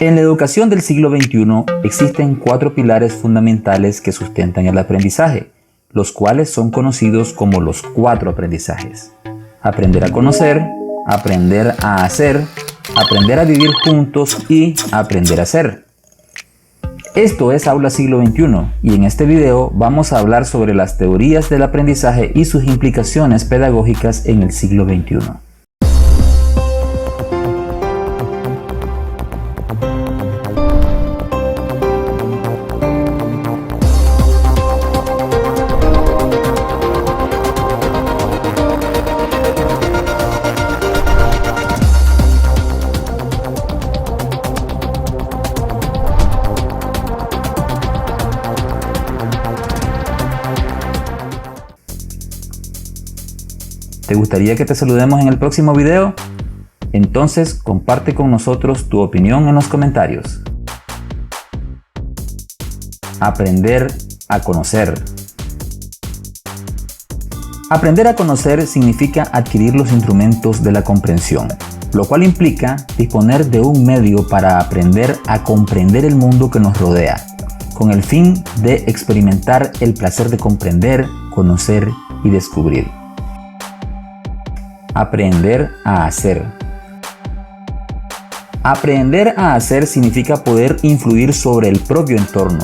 En la educación del siglo XXI existen 4 pilares fundamentales que sustentan el aprendizaje, los cuales son conocidos como los 4 aprendizajes. Aprender a conocer, aprender a hacer, aprender a vivir juntos y aprender a ser. Esto es Aula Siglo XXI y en este video vamos a hablar sobre las teorías del aprendizaje y sus implicaciones pedagógicas en el siglo XXI. ¿Te gustaría que te saludemos en el próximo video? Entonces comparte con nosotros tu opinión en los comentarios. Aprender a conocer. Aprender a conocer significa adquirir los instrumentos de la comprensión, lo cual implica disponer de un medio para aprender a comprender el mundo que nos rodea, con el fin de experimentar el placer de comprender, conocer y descubrir. Aprender a hacer. Aprender a hacer significa poder influir sobre el propio entorno,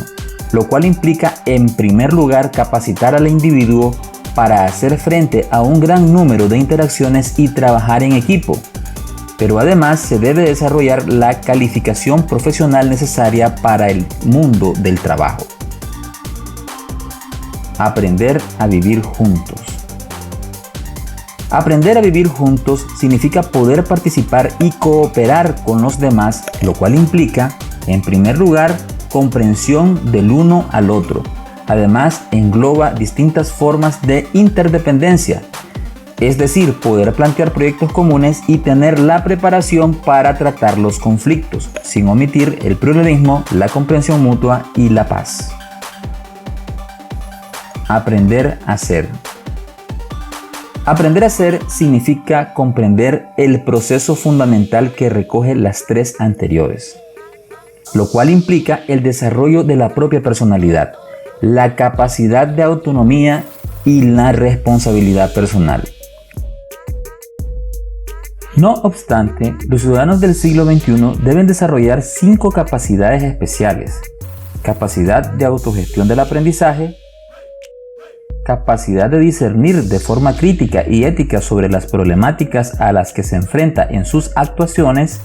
lo cual implica en primer lugar capacitar al individuo para hacer frente a un gran número de interacciones y trabajar en equipo. Pero además se debe desarrollar la calificación profesional necesaria para el mundo del trabajo. Aprender a vivir juntos. Aprender a vivir juntos significa poder participar y cooperar con los demás, lo cual implica, en primer lugar, comprensión del uno al otro. Además, engloba distintas formas de interdependencia, es decir, poder plantear proyectos comunes y tener la preparación para tratar los conflictos, sin omitir el pluralismo, la comprensión mutua y la paz. Aprender a ser. Aprender a ser significa comprender el proceso fundamental que recoge las 3 anteriores, lo cual implica el desarrollo de la propia personalidad, la capacidad de autonomía y la responsabilidad personal. No obstante, los ciudadanos del siglo XXI deben desarrollar 5 capacidades especiales: capacidad de autogestión del aprendizaje, capacidad de discernir de forma crítica y ética sobre las problemáticas a las que se enfrenta en sus actuaciones,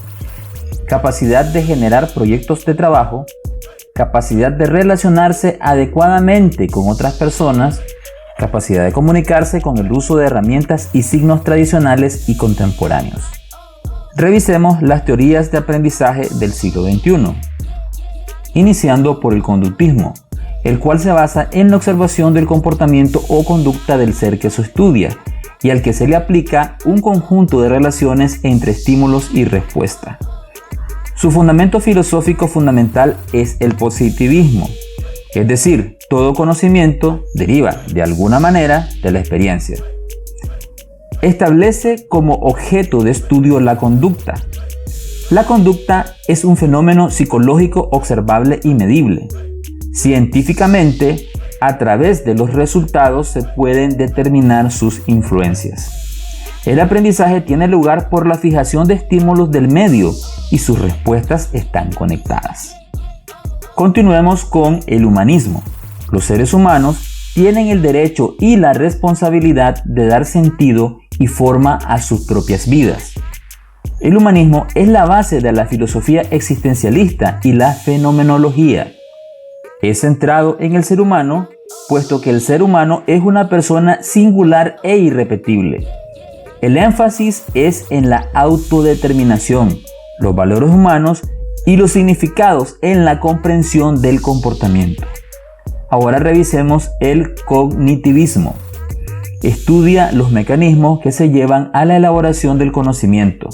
capacidad de generar proyectos de trabajo, capacidad de relacionarse adecuadamente con otras personas, capacidad de comunicarse con el uso de herramientas y signos tradicionales y contemporáneos. Revisemos las teorías de aprendizaje del siglo XXI, iniciando por el conductismo, el cual se basa en la observación del comportamiento o conducta del ser que se estudia y al que se le aplica un conjunto de relaciones entre estímulos y respuesta. Su fundamento filosófico fundamental es el positivismo, es decir, todo conocimiento deriva de alguna manera de la experiencia. Establece como objeto de estudio la conducta. La conducta es un fenómeno psicológico observable y medible. Científicamente, a través de los resultados se pueden determinar sus influencias. El aprendizaje tiene lugar por la fijación de estímulos del medio y sus respuestas están conectadas. Continuemos con el humanismo. Los seres humanos tienen el derecho y la responsabilidad de dar sentido y forma a sus propias vidas. El humanismo es la base de la filosofía existencialista y la fenomenología. Es centrado en el ser humano, puesto que el ser humano es una persona singular e irrepetible. El énfasis es en la autodeterminación, los valores humanos y los significados en la comprensión del comportamiento. Ahora revisemos el cognitivismo. Estudia los mecanismos que se llevan a la elaboración del conocimiento.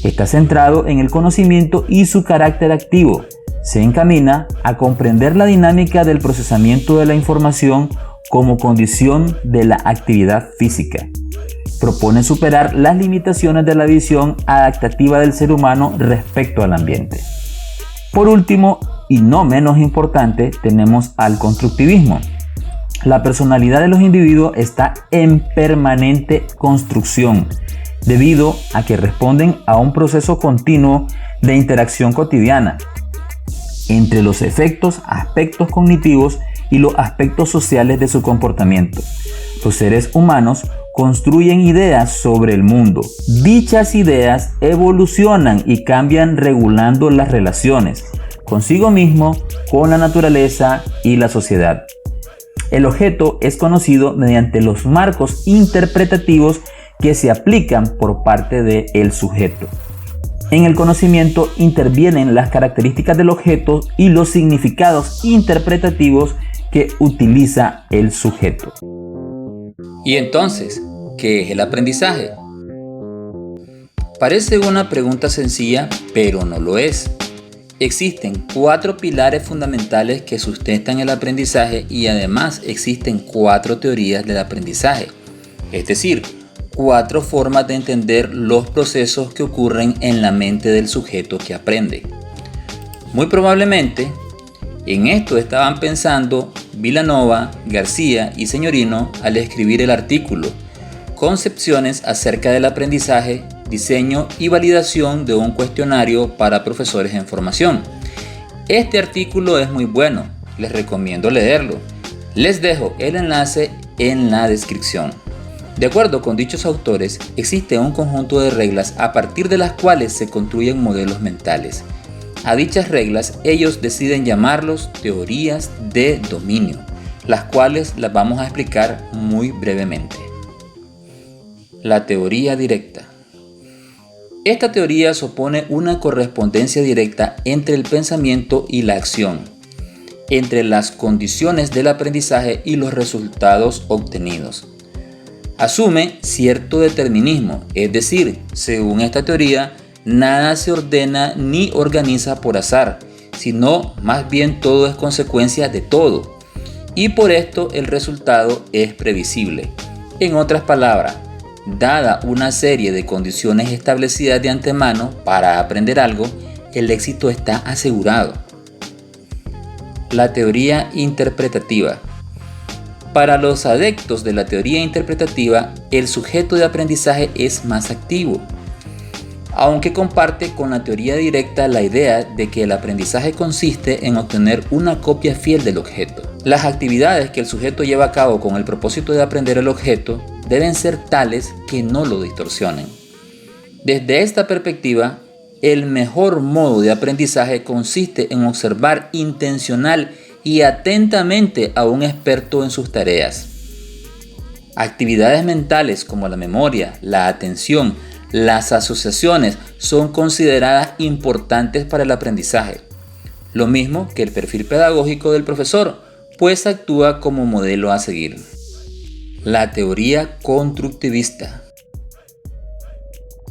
Está centrado en el conocimiento y su carácter activo. Se encamina a comprender la dinámica del procesamiento de la información como condición de la actividad física. Propone superar las limitaciones de la visión adaptativa del ser humano respecto al ambiente. Por último, y no menos importante, tenemos al constructivismo. La personalidad de los individuos está en permanente construcción, debido a que responden a un proceso continuo de interacción cotidiana entre los aspectos cognitivos y los aspectos sociales de su comportamiento. Los seres humanos construyen ideas sobre el mundo. Dichas ideas evolucionan y cambian regulando las relaciones consigo mismo, con la naturaleza y la sociedad. El objeto es conocido mediante los marcos interpretativos que se aplican por parte del sujeto. En el conocimiento intervienen las características del objeto y los significados interpretativos que utiliza el sujeto. ¿Y entonces, qué es el aprendizaje? Parece una pregunta sencilla, pero no lo es. Existen 4 pilares fundamentales que sustentan el aprendizaje y además existen 4 teorías del aprendizaje, es decir, 4 formas de entender los procesos que ocurren en la mente del sujeto que aprende. Muy probablemente, en esto estaban pensando Vilanova, García y Señorino al escribir el artículo Concepciones acerca del aprendizaje, diseño y validación de un cuestionario para profesores en formación. Este artículo es muy bueno, les recomiendo leerlo. Les dejo el enlace en la descripción. De acuerdo con dichos autores, existe un conjunto de reglas a partir de las cuales se construyen modelos mentales. A dichas reglas ellos deciden llamarlos teorías de dominio, las cuales las vamos a explicar muy brevemente. La teoría directa. Esta teoría supone una correspondencia directa entre el pensamiento y la acción, entre las condiciones del aprendizaje y los resultados obtenidos. Asume cierto determinismo, es decir, según esta teoría, nada se ordena ni organiza por azar, sino más bien todo es consecuencia de todo, y por esto el resultado es previsible. En otras palabras, dada una serie de condiciones establecidas de antemano para aprender algo, el éxito está asegurado. La teoría interpretativa. Para los adeptos de la teoría interpretativa, el sujeto de aprendizaje es más activo, aunque comparte con la teoría directa la idea de que el aprendizaje consiste en obtener una copia fiel del objeto. Las actividades que el sujeto lleva a cabo con el propósito de aprender el objeto deben ser tales que no lo distorsionen. Desde esta perspectiva, el mejor modo de aprendizaje consiste en observar intencional y atentamente a un experto en sus tareas. Actividades mentales como la memoria, la atención, las asociaciones son consideradas importantes para el aprendizaje, lo mismo que el perfil pedagógico del profesor, pues actúa como modelo a seguir. La teoría constructivista.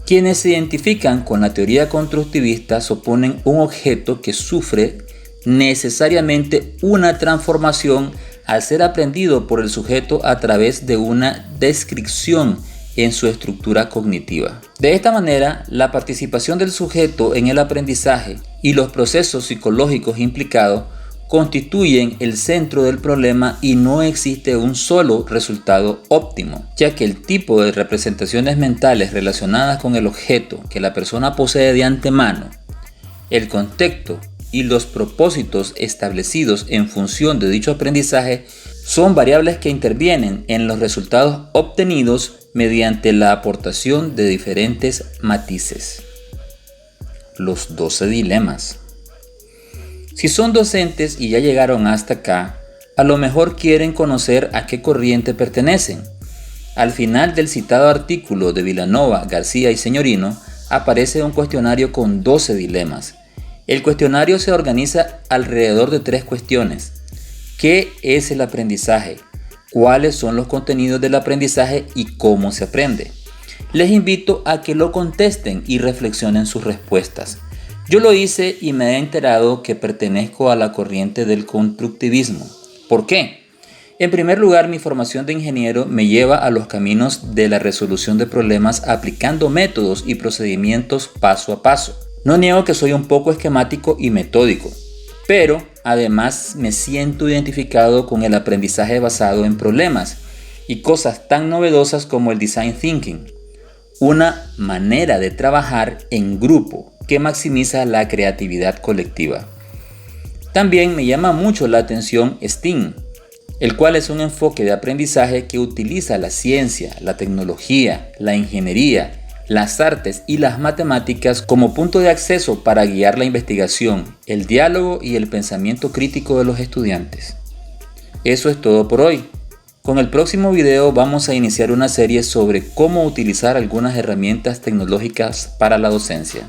Quienes se identifican con la teoría constructivista suponen un objeto que sufre necesariamente una transformación al ser aprendido por el sujeto a través de una descripción en su estructura cognitiva. De esta manera, la participación del sujeto en el aprendizaje y los procesos psicológicos implicados constituyen el centro del problema y no existe un solo resultado óptimo, ya que el tipo de representaciones mentales relacionadas con el objeto que la persona posee de antemano, el contexto y los propósitos establecidos en función de dicho aprendizaje son variables que intervienen en los resultados obtenidos mediante la aportación de diferentes matices. Los 12 dilemas. Si son docentes y ya llegaron hasta acá, a lo mejor quieren conocer a qué corriente pertenecen. Al final del citado artículo de Vilanova, García y Señorino, aparece un cuestionario con 12 dilemas. El cuestionario se organiza alrededor de 3 cuestiones. ¿Qué es el aprendizaje? ¿Cuáles son los contenidos del aprendizaje y cómo se aprende? Les invito a que lo contesten y reflexionen sus respuestas. Yo lo hice y me he enterado que pertenezco a la corriente del constructivismo. ¿Por qué? En primer lugar, mi formación de ingeniero me lleva a los caminos de la resolución de problemas aplicando métodos y procedimientos paso a paso. No niego que soy un poco esquemático y metódico, pero además me siento identificado con el aprendizaje basado en problemas y cosas tan novedosas como el design thinking, una manera de trabajar en grupo que maximiza la creatividad colectiva. También me llama mucho la atención STEAM, el cual es un enfoque de aprendizaje que utiliza la ciencia, la tecnología, la ingeniería, las artes y las matemáticas como punto de acceso para guiar la investigación, el diálogo y el pensamiento crítico de los estudiantes. Eso es todo por hoy. Con el próximo video vamos a iniciar una serie sobre cómo utilizar algunas herramientas tecnológicas para la docencia.